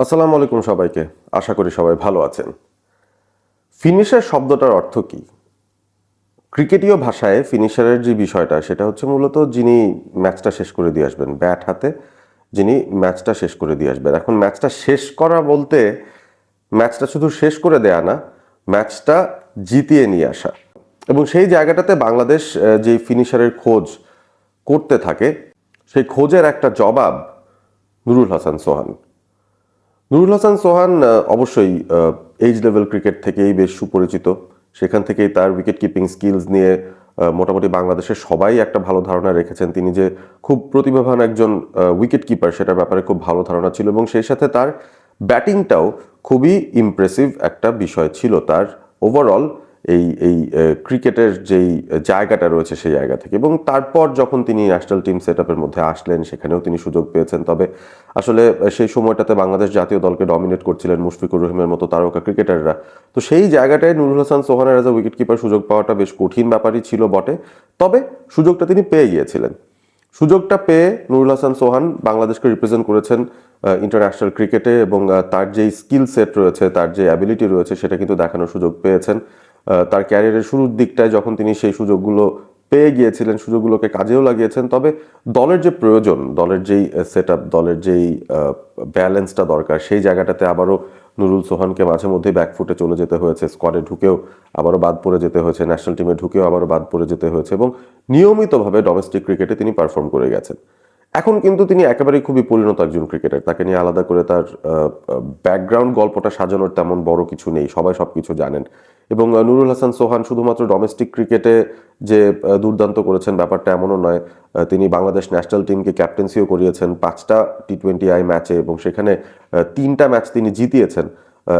আসসালামু আলাইকুম সবাইকে। আশা করি সবাই ভালো আছেন। ফিনিশার শব্দটার অর্থ কি? ক্রিকেটীয় ভাষায় ফিনিশারের যে বিষয়টা সেটা হচ্ছে মূলত যিনি ম্যাচটা শেষ করে দিয়ে আসবেন। ব্যাট হাতে যিনি ম্যাচটা শেষ করে দিয়ে আসবেন। এখন ম্যাচটা শেষ করা বলতে ম্যাচটা শুধু শেষ করে দেয়া না, ম্যাচটা জিতিয়ে নিয়ে আসা। এবং সেই জায়গাটাতে বাংলাদেশ যেই ফিনিশারের খোঁজ করতে থাকে, সেই খোঁজের একটা জবাব নুরুল হাসান সোহান। নুরুল হাসান সোহান অবশ্যই এইজ লেভেল ক্রিকেট থেকেই বেশ সুপরিচিত। সেখান থেকেই তার উইকেট কিপিং স্কিলস নিয়ে মোটামুটি বাংলাদেশের সবাই একটা ভালো ধারণা রেখেছেন। তিনি যে খুব প্রতিভাবান একজন উইকেট কিপার সেটার ব্যাপারে খুব ভালো ধারণা ছিল এবং সেই সাথে তার ব্যাটিংটাও খুবই ইমপ্রেসিভ একটা বিষয় ছিল তার ওভারঅল এই ক্রিকেটের যেই জায়গাটা রয়েছে সেই জায়গা থেকে। এবং তারপর যখন তিনি ন্যাশনাল টিম সেট আপের মধ্যে আসলেন সেখানেও তিনি সুযোগ পেয়েছেন। তবে আসলে সেই সময়টাতে বাংলাদেশ জাতীয় দলকে ডমিনেট করছিলেন মুশফিকুর রহিমের মতো তারকা ক্রিকেটাররা। তো সেই জায়গাটায় নুরুল হাসান সোহানের অ্যাজ এ উইকেট কিপার সুযোগ পাওয়াটা বেশ কঠিন ব্যাপারই ছিল বটে। তবে সুযোগটা তিনি পেয়ে গিয়েছিলেন। সুযোগটা পেয়ে নুরুল হাসান সোহান বাংলাদেশকে রিপ্রেজেন্ট করেছেন ইন্টারন্যাশনাল ক্রিকেটে এবং তার যেই স্কিল সেট রয়েছে, তার যে অ্যাবিলিটি রয়েছে সেটা কিন্তু দেখানোর সুযোগ পেয়েছেন। তার ক্যারিয়ারের শুরুর দিকটায় যখন তিনি সেই সুযোগগুলো পেয়ে গিয়েছিলেন, সুযোগগুলোকে কাজেও লাগিয়েছেন। তবে দলের যে প্রয়োজন, দলের যেই সেট আপ, দলের যেই ব্যালেন্সটা দরকার, সেই জায়গাটাতে আবারও নুরুল সোহানকে মাঝে মধ্যেই ব্যাকফুটে চলে যেতে হয়েছে। স্কোয়াডে ঢুকেও আবারও বাদ পড়ে যেতে হয়েছে, ন্যাশনাল টিমে ঢুকেও আবারও বাদ পড়ে যেতে হয়েছে এবং নিয়মিতভাবে ডোমেস্টিক ক্রিকেটে তিনি পারফর্ম করে গেছেন। এখন কিন্তু তিনি একেবারেই খুবই পরিণত একজন ক্রিকেটার। তাকে নিয়ে আলাদা করে তার ব্যাকগ্রাউন্ড গল্পটা সাজানোর তেমন বড় কিছু নেই, সবাই সবকিছু জানেন। এবং নুরুল হাসান সোহান শুধুমাত্র ডোমেস্টিক ক্রিকেটে যে দুর্দান্ত করেছেন ব্যাপারটা এমনও নয়। তিনি বাংলাদেশ ন্যাশনাল টিমকে ক্যাপ্টেন্সিও করিয়েছেন 5টা টি20 ম্যাচে এবং সেখানে 3টা ম্যাচ তিনি জিতিয়েছেন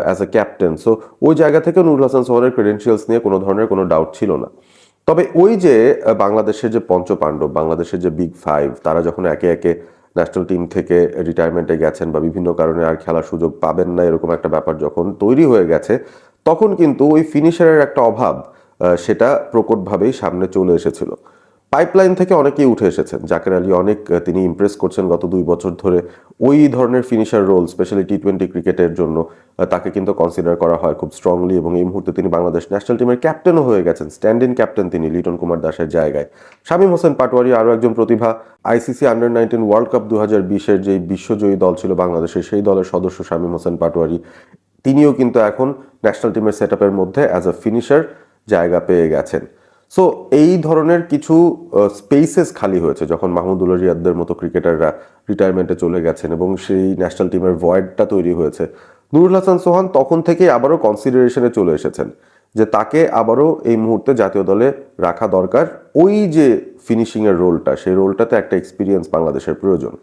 অ্যাজ এ ক্যাপ্টেন। সো ওই জায়গা থেকে নুরুল হাসান সোহানের ক্রেডেন্সিয়ালস নিয়ে কোনো ধরনের কোনো ডাউট ছিল না। তবে ওই যে বাংলাদেশের যে পঞ্চপাণ্ডব, বাংলাদেশের যে বিগ ফাইভ, তারা যখন একে একে ন্যাশনাল টিম থেকে রিটায়ারমেন্টে গেছেন বা বিভিন্ন কারণে আর খেলার সুযোগ পাবেন না, এরকম একটা ব্যাপার যখন তৈরি হয়ে গেছে, তখন কিন্তু ওই ফিনিশারের একটা অভাব সেটা প্রকটভাবেই সামনে চলে এসেছিল। পাইপলাইন থেকে অনেকেই উঠে এসেছেন। জাকের আলী অনেক তিনি ইমপ্রেস করছেন গত 2 বছর ধরে। ওই ধরনের ফিনিশার রোল স্পেশালি টি20 ক্রিকেটের জন্য তাকে কিন্তু কনসিডার করা হয় খুব স্ট্রংলি এবং এই মুহূর্তে তিনি বাংলাদেশ ন্যাশনাল টিমের ক্যাপ্টেনও হয়ে গেছেন। স্ট্যান্ড ইন ক্যাপ্টেন তিনি লিটন কুমার দাসের জায়গায়। শামীম হোসেন পাটোয়ারি আরও একজন প্রতিভা। আইসিসি আন্ডার-19 ওয়ার্ল্ড কাপ 2020-এর যে বিশ্বজয়ী দল ছিল বাংলাদেশের, সেই দলের সদস্য শামীম হোসেন পাটোয়ারি তিনিও কিন্তু এখন ন্যাশনাল টিমের সেট আপের মধ্যে অ্যাজ এ ফিনিশার জায়গা পেয়ে গেছেন। সো এই ধরনের কিছু স্পেসেস খালি হয়েছে যখন মাহমুদুল্লাহ রিয়াদদের মতো ক্রিকেটাররা রিটায়ারমেন্টে চলে গেছেন এবং সেই ন্যাশনাল টিমের ভয়েডটা তৈরি হয়েছে। নুরুল হাসান সোহান তখন থেকেই আবারও কনসিডারেশনে চলে এসেছেন যে তাকে আবারও এই মুহূর্তে জাতীয় দলে রাখা দরকার। ওই যে ফিনিশিংয়ের রোলটা, সেই রোলটাতে একটা এক্সপিরিয়েন্স বাংলাদেশের প্রয়োজন।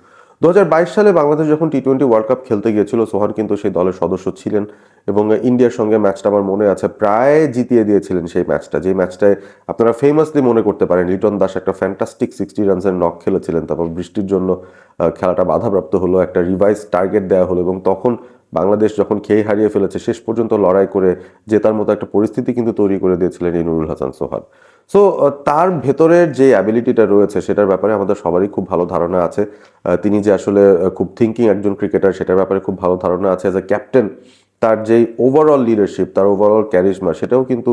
2022 সালে বাংলাদেশ যখন টি20 ওয়ার্ল্ড কাপ খেলতে গিয়েছিল, সোহান কিন্তু সেই দলের সদস্য ছিলেন এবং ইন্ডিয়ার সঙ্গে ম্যাচটা আমার মনে আছে প্রায় জিতিয়ে দিয়েছিলেন সেই ম্যাচটা। যে ম্যাচটায় আপনারা ফেমাসলি মনে করতে পারেন লিটন দাস একটা ফ্যান্টাস্টিক 60 রানসের নক খেলেছিলেন। তারপর বৃষ্টির জন্য খেলাটা বাধাপ্রাপ্ত হলো, একটা রিভাইজ টার্গেট দেওয়া হলো এবং তখন বাংলাদেশ যখন খেয়ে হারিয়ে ফেলেছে শেষ পর্যন্ত লড়াই করে জেতার মতো একটা পরিস্থিতি কিন্তু তৈরি করে দিয়েছিলেন এই নুরুল হাসান সোহান। সো তার ভেতরের যে অ্যাবিলিটিটা রয়েছে সেটার ব্যাপারে আমাদের সবারই খুব ভালো ধারণা আছে। তিনি যে আসলে খুব থিঙ্কিং একজন ক্রিকেটার সেটার ব্যাপারে খুব ভালো ধারণা আছে। অ্যাজ এ ক্যাপ্টেন তার যেই ওভারঅল লিডারশিপ, তার ওভারঅল ক্যারিশমা, সেটাও কিন্তু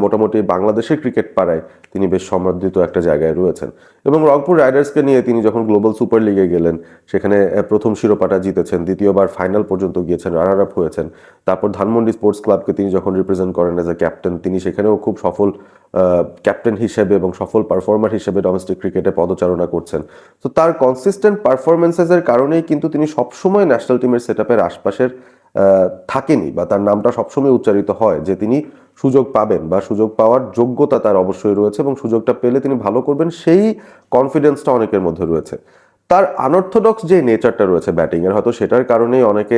মোটামুটি বাংলাদেশের ক্রিকেট পাড়ায় তিনি বেশ সমৃদ্ধ একটা জায়গায় রয়েছেন। এবং রংপুর রাইডার্সকে নিয়ে তিনি যখন গ্লোবাল সুপার লিগে গেলেন সেখানে প্রথম শিরোপাটা জিতেছেন, দ্বিতীয়বার ফাইনাল পর্যন্ত গিয়েছেন, রানার আপ হয়েছেন। তারপর ধানমন্ডি স্পোর্টস ক্লাবকে তিনি যখন রিপ্রেজেন্ট করেন অ্যাজ এ ক্যাপ্টেন, তিনি সেখানেও খুব সফল ক্যাপ্টেন হিসেবে এবং সফল পারফর্মার হিসেবে ডোমেস্টিক ক্রিকেটে পদচারণা করছেন। তো তার কনসিস্টেন্ট পারফরমেন্সেসের কারণেই কিন্তু তিনি সবসময় ন্যাশনাল টিমের সেট আপের আশপাশের থাকেনি বা তার নামটা সবসময় উচ্চারিত হয় যে তিনি সুযোগ পাবেন বা সুযোগ পাওয়ার যোগ্যতা তার অবশ্যই রয়েছে এবং সুযোগটা পেলে তিনি ভালো করবেন, সেই কনফিডেন্সটা অনেকের মধ্যে রয়েছে। তার আনঅর্থোডক্স যে নেচারটা রয়েছে ব্যাটিংয়ের, হয়তো সেটার কারণেই অনেকে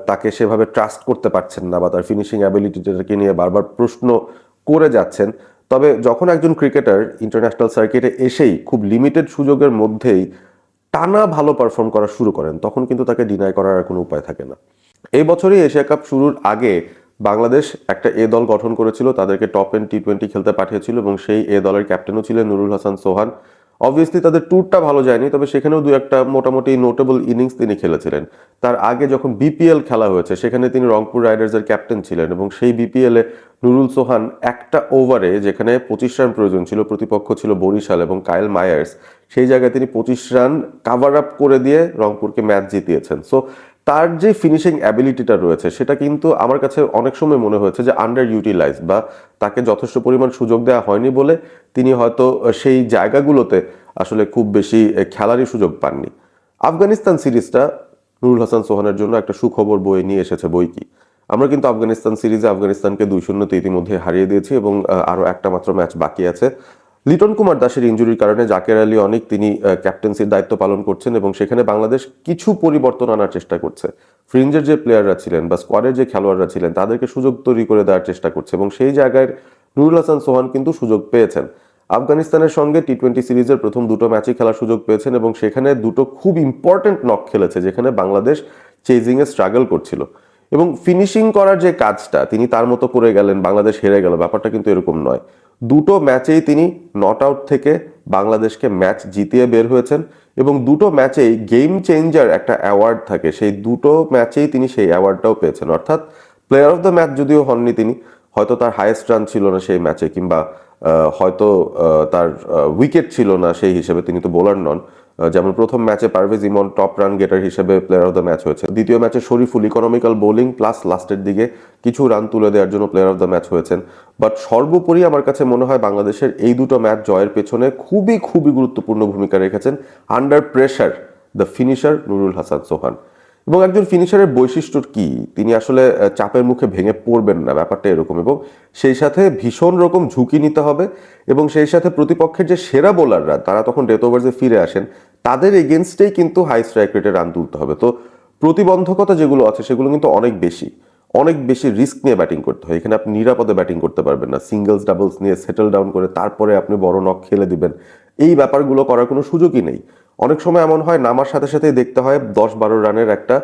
তাকে সেভাবে ট্রাস্ট করতে পারছেন না বা তার ফিনিশিং অ্যাবিলিটিটাকে নিয়ে বারবার প্রশ্ন করে যাচ্ছেন। তবে যখন একজন ক্রিকেটার ইন্টারন্যাশনাল সার্কিটে এসেই খুব লিমিটেড সুযোগের মধ্যেই টানা ভালো পারফর্ম করা শুরু করেন, তখন কিন্তু তাকে ডিনাই করার আর কোনো উপায় থাকে না। এই বছরই এশিয়া কাপ শুরুর আগে বাংলাদেশ একটা এ দল গঠন করেছিল, তাদেরকে টপ এন্ড টি20 খেলতে পাঠিয়েছিল এবং সেই এ দলের ক্যাপ্টেনও ছিলেন নুরুল হাসান সোহান। অবভিয়াসলি তাদের ট্যুরটা ভালো যায়নি, তবে সেখানেও দু একটা মোটামুটি নোটেবল ইনিংস তিনি খেলেছিলেন। তার আগে যখন বিপিএল খেলা হয়েছে সেখানে তিনি রংপুর রাইডার্সের ক্যাপ্টেন ছিলেন, এবং সেই বিপিএলে নুরুল সোহান একটা ওভারে যেখানে 25 রান প্রয়োজন ছিল, প্রতিপক্ষ ছিল বরিশাল এবং কাইল মায়ার্স, সেই জায়গায় তিনি 25 রান কাভার আপ করে দিয়ে রংপুরকে ম্যাচ জিতিয়েছেন। সো তার যে ফিনিশিং অ্যাবিলিটিটা রয়েছে সেটা কিন্তু আমার কাছে অনেক সময় মনে হয়েছে যে আন্ডার ইউটিলাইজ, বা তাকে যথেষ্ট পরিমাণ সুযোগ দেওয়া হয়নি বলে তিনি হয়তো সেই জায়গাগুলোতে আসলে খুব বেশি খেলারই সুযোগ পাননি। আফগানিস্তান সিরিজটা নুরুল হাসান সোহানের জন্য একটা সুখবর বয়ে নিয়ে এসেছে বই কি। আমরা কিন্তু আফগানিস্তান সিরিজে আফগানিস্তানকে 2-0 ইতিমধ্যে হারিয়ে দিয়েছি, এবং আরও একটা মাত্র ম্যাচ বাকি আছে। লিটন কুমার দাসের ইনজুরির কারণে জাকের আলী অনেক তিনি ক্যাপ্টেন্সির দায়িত্ব পালন করছেন, এবং সেখানে বাংলাদেশ কিছু পরিবর্তন আনার চেষ্টা করছে। ফ্রিঞ্জের যে প্লেয়াররা ছিলেন বা স্কোয়াডের যে খেলোয়াড়রা ছিলেন তাদেরকে সুযোগ তৈরি করে দেওয়ার চেষ্টা করছে, এবং সেই জায়গায় নুরুল হাসান সোহান কিন্তু সুযোগ পেয়েছেন। আফগানিস্তানের সঙ্গে টি-20 সিরিজের প্রথম দুটো ম্যাচই খেলার সুযোগ পেয়েছেন, এবং সেখানে দুটো খুব ইম্পর্টেন্ট নক খেলেছে যেখানে বাংলাদেশ চেজিংয়ে স্ট্রাগল করছিল, এবং ফিনিশিং করার যে কাজটা তিনি তার মতো করে গেলেন, বাংলাদেশ হেরে গেল, ব্যাপারটা কিন্তু এরকম নয়। দুটো ম্যাচেই তিনি নট আউট থেকে বাংলাদেশকে ম্যাচ জিতিয়ে বের হয়েছেন, এবং দুটো ম্যাচেই গেম চেঞ্জার একটা অ্যাওয়ার্ড থাকে, সেই দুটো ম্যাচেই তিনি সেই অ্যাওয়ার্ডটাও পেয়েছেন। অর্থাৎ প্লেয়ার অফ দ্য ম্যাচ যদিও হননি তিনি, হয়তো তার হাইয়েস্ট রান ছিল না সেই ম্যাচে, কিংবা হয়তো তার উইকেট ছিল না সেই হিসেবে, তিনি তো বোলার নন। যেমন প্রথম ম্যাচে পারভেজ ইমন টপ রান গেটার হিসেবে প্লেয়ার অফ দ্য ম্যাচ হয়েছে, দ্বিতীয় ম্যাচে শরীফুল ইকোনমিক্যাল বোলিং প্লাস লাস্টের দিকে কিছু রান তুলে দেওয়ার জন্য প্লেয়ার অফ দ্য ম্যাচ হয়েছেন। বাট সর্বোপরি আমার কাছে মনে হয় বাংলাদেশের এই দুটো ম্যাচ জয়ের পেছনে খুবই খুবই গুরুত্বপূর্ণ ভূমিকা রেখেছেন under pressure the finisher Nurul Hasan Sohan. এবং একজন ফিনিশারের বৈশিষ্ট্য কি, তিনি আসলে চাপের মুখে ভেঙে পড়বেন না, ব্যাপারটা এরকম, এবং সেই সাথে ভীষণ রকম ঝুঁকি নিতে হবে, এবং সেই সাথে প্রতিপক্ষের যে সেরা বোলাররা তারা তখন ডেথ ওভার্সে ফিরে আসেন, তাদের এগেনস্টেই কিন্তু হাই স্ট্রাইক রেটে রান তুলতে হবে। তো প্রতিবন্ধকতা যেগুলো আছে সেগুলো কিন্তু অনেক বেশি, অনেক বেশি রিস্ক নিয়ে ব্যাটিং করতে হয়। এখানে আপনি নিরাপদে ব্যাটিং করতে পারবেন না, সিঙ্গলস ডাবলস নিয়ে সেটেল ডাউন করে তারপরে আপনি বড় নক খেলে দিবেন, এই ব্যাপারগুলো করার কোনো সুযোগই নেই। অনেক সময় এমন হয় নামার সাথে সাথেই দেখতে হয় 10-12 রানের একটা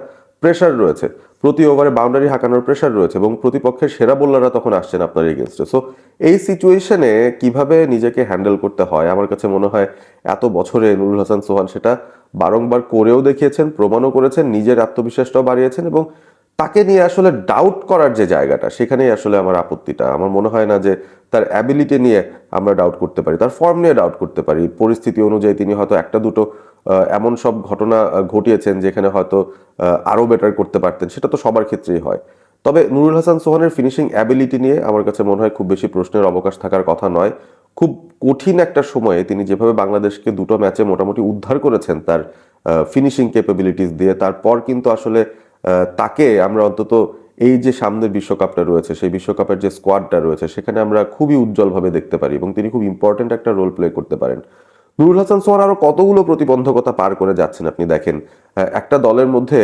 প্রেশার রয়েছে, প্রতি ওভারে বাউন্ডারি হাঁকানোর প্রেশার রয়েছে, এবং প্রতিপক্ষের সেরা বোলাররা তখন আসছেন আপনার এগেনস্টে। সো এই সিচুয়েশনে কিভাবে নিজেকে হ্যান্ডেল করতে হয় আমার কাছে মনে হয় এত বছরে নুরুল হাসান সোহান সেটা বারংবার করেও দেখিয়েছেন, প্রমাণও করেছেন, নিজের আত্মবিশ্বাসটাও বাড়িয়েছেন, এবং তাকে নিয়ে আসলে ডাউট করার যে জায়গাটা সেখানেই আসলে আমার আপত্তিটা। আমার মনে হয় না যে তার অ্যাবিলিটি নিয়ে আমরা ডাউট করতে পারি, তার ফর্ম নিয়ে ডাউট করতে পারি। পরিস্থিতি অনুযায়ী তিনি হয়তো একটা দুটো এমন সব ঘটনা ঘটিয়েছেন যেখানে হয়তো আরও বেটার করতে পারতেন, সেটা তো সবার ক্ষেত্রেই হয়। তবে নুরুল হাসান সোহানের ফিনিশিং অ্যাবিলিটি নিয়ে আমার কাছে মনে হয় খুব বেশি প্রশ্নের অবকাশ থাকার কথা নয়। খুব কঠিন একটা সময়ে তিনি যেভাবে বাংলাদেশকে দুটো ম্যাচে মোটামুটি উদ্ধার করেছেন তার ফিনিশিং ক্যাপাবিলিটিস দিয়ে, তারপর কিন্তু আসলে তাকে আমরা অন্তত এই যে সামনের বিশ্বকাপটা রয়েছে সেই বিশ্বকাপের যে স্কোয়াডটা রয়েছে সেখানে আমরা খুবই উজ্জ্বলভাবে দেখতে পারি, এবং তিনি খুব ইম্পর্টেন্ট একটা রোল প্লে করতে পারেন। নুরুল হাসান সোহান আরো কতগুলো প্রতিবন্ধকতা পার করে যাচ্ছেন আপনি দেখেন। একটা দলের মধ্যে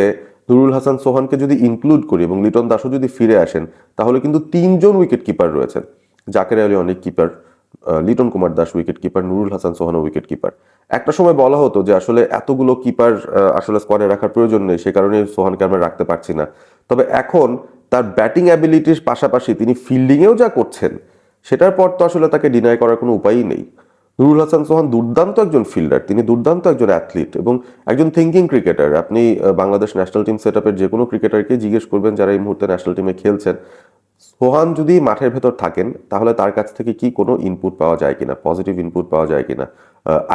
নুরুল হাসান সোহানকে যদি ইনক্লুড করি এবং লিটন দাসও যদি ফিরে আসেন, তাহলে কিন্তু 3জন উইকেট কিপার রয়েছেন। জাকের আলী অনেক keeper, Liton Kumar Das wicket keeper, Nurul Hasan সোহানও উইকেট কিপার। একটা সময় বলা হতো যে আসলে এতগুলো কিপার আসলে স্কোয়াডে রাখার প্রয়োজন নেই, সে কারণে সোহানকে আমরা রাখতে পারছি না। তবে এখন তার ব্যাটিং অ্যাবিলিটির পাশাপাশি তিনি ফিল্ডিংয়েও যা করছেন সেটার পর তো আসলে তাকে ডিনাই করার কোনো উপায়ই নেই। নুরুল হাসান সোহান দুর্দান্ত একজন ফিল্ডার, তিনি দুর্দান্ত একজন অ্যাথলিট এবং একজন থিঙ্কিং ক্রিকেটার। আপনি বাংলাদেশ ন্যাশনাল টিম সেট আপের যে কোনো ক্রিকেটারকে জিজ্ঞেস করবেন যারা এই মুহূর্তে ন্যাশনাল টিমে খেলছেন, সোহান যদি মাঠের ভেতর থাকেন তাহলে তার কাছ থেকে কি কোনো ইনপুট পাওয়া যায় কিনা, পজিটিভ ইনপুট পাওয়া যায় কিনা,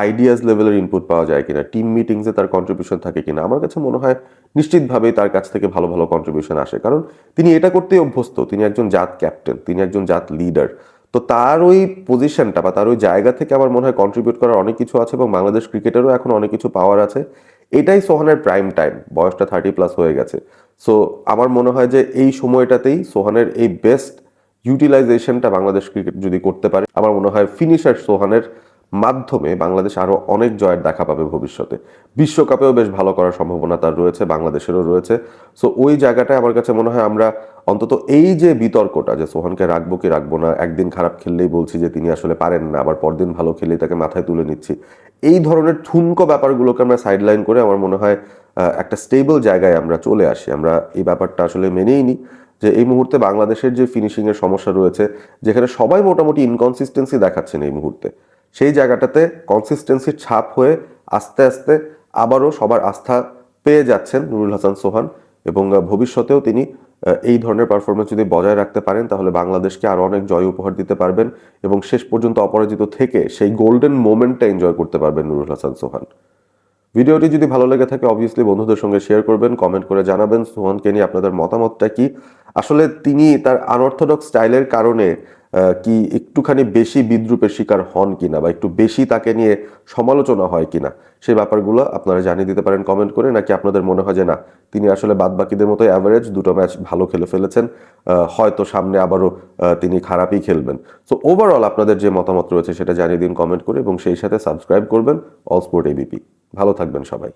আইডিয়াস লেভেলের ইনপুট পাওয়া যায় কিনা, টিম মিটিংসে তার কন্ট্রিবিউশন থাকে কিনা, আমার কাছে মনে হয় নিশ্চিতভাবেই তার কাছ থেকে ভালো ভালো কন্ট্রিবিউশন আসে, কারণ তিনি এটা করতেই অভ্যস্ত। তিনি একজন জাত ক্যাপ্টেন, তিনি একজন জাত লিডার। তো তার ওই পজিশনটা বা তার ওই জায়গা থেকে আমার মনে হয় কন্ট্রিবিউট করার অনেক কিছু আছে, এবং বাংলাদেশ ক্রিকেটেরও এখন অনেক কিছু পাওয়ার আছে। এটাই সোহানের প্রাইম টাইম, বয়সটা 30+ হয়ে গেছে। সো আমার মনে হয় যে এই সময়টাতেই সোহানের এই বেস্ট ইউটিলাইজেশনটা বাংলাদেশ ক্রিকেট যদি করতে পারে, আমার মনে হয় ফিনিশার সোহানের মাধ্যমে বাংলাদেশ আরো অনেক জয়ের দেখা পাবে ভবিষ্যতে। বিশ্বকাপেও বেশ ভালো করার সম্ভাবনা তার রয়েছে, বাংলাদেশেরও রয়েছে। সো ওই জায়গাটায় আমার কাছে মনে হয় আমরা অন্তত এই যে বিতর্কটা যে সোহানকে রাখবো কি রাখবো না, একদিন খারাপ খেললেই বলছি যে তিনি আসলে পারেন না, আবার পরদিন ভালো খেললেই তাকে মাথায় তুলে নিচ্ছি, এই ধরনের ঠুনকো ব্যাপারগুলোকে আমরা সাইডলাইন করে আমার মনে হয় একটা স্টেবল জায়গায় আমরা চলে আসি। আমরা এই ব্যাপারটা আসলে মেনেই নিই যে এই মুহূর্তে বাংলাদেশের যে ফিনিশিংয়ের সমস্যা রয়েছে, যেখানে সবাই মোটামুটি ইনকনসিস্টেন্সি দেখাচ্ছেন এই মুহূর্তে, সেই জায়গাটাতে কনসিস্টেন্সির ছাপ হয়ে আস্তে আস্তে আবারও সবার আস্থা পেয়ে যাচ্ছেন নুরুল হাসান সোহান, এবং ভবিষ্যতেও তিনি এই ধরনের পারফরমেন্স যদি বজায় রাখতে পারেন তাহলে বাংলাদেশকে আরো অনেক জয় উপহার দিতে পারবেন এবং শেষ পর্যন্ত অপরাজিত থেকে সেই গোল্ডেন মোমেন্টটা এনজয় করতে পারবেন নুরুল হাসান সোহান। ভিডিওটি যদি ভালো লেগে থাকে অবভিয়াসলি বন্ধুদের সঙ্গে শেয়ার করবেন, কমেন্ট করে জানাবেন সোহানকে নিয়ে আপনাদের মতামতটা কি। আসলে তিনি তার আনঅর্থোডক্স স্টাইলের কারণে কি একটুখানি বেশি বিদ্রূপের শিকার হন কিনা বা একটু বেশি তাকে নিয়ে সমালোচনা হয় কিনা, সেই ব্যাপারগুলো আপনারা জানিয়ে দিতে পারেন কমেন্ট করে, নাকি আপনাদের মনে হয় যে না তিনি আসলে বাদবাকিদের মতো অ্যাভারেজ, দুটো ম্যাচ ভালো খেলে ফেলেছেন, হয়তো সামনে আবারও তিনি খারাপই খেলবেন। সো ওভারঅল আপনাদের যে মতামত রয়েছে সেটা জানিয়ে দিন কমেন্ট করে, এবং সেই সাথে সাবস্ক্রাইব করবেন অল স্পোর্ট এবিপি। ভালো থাকবেন সবাই।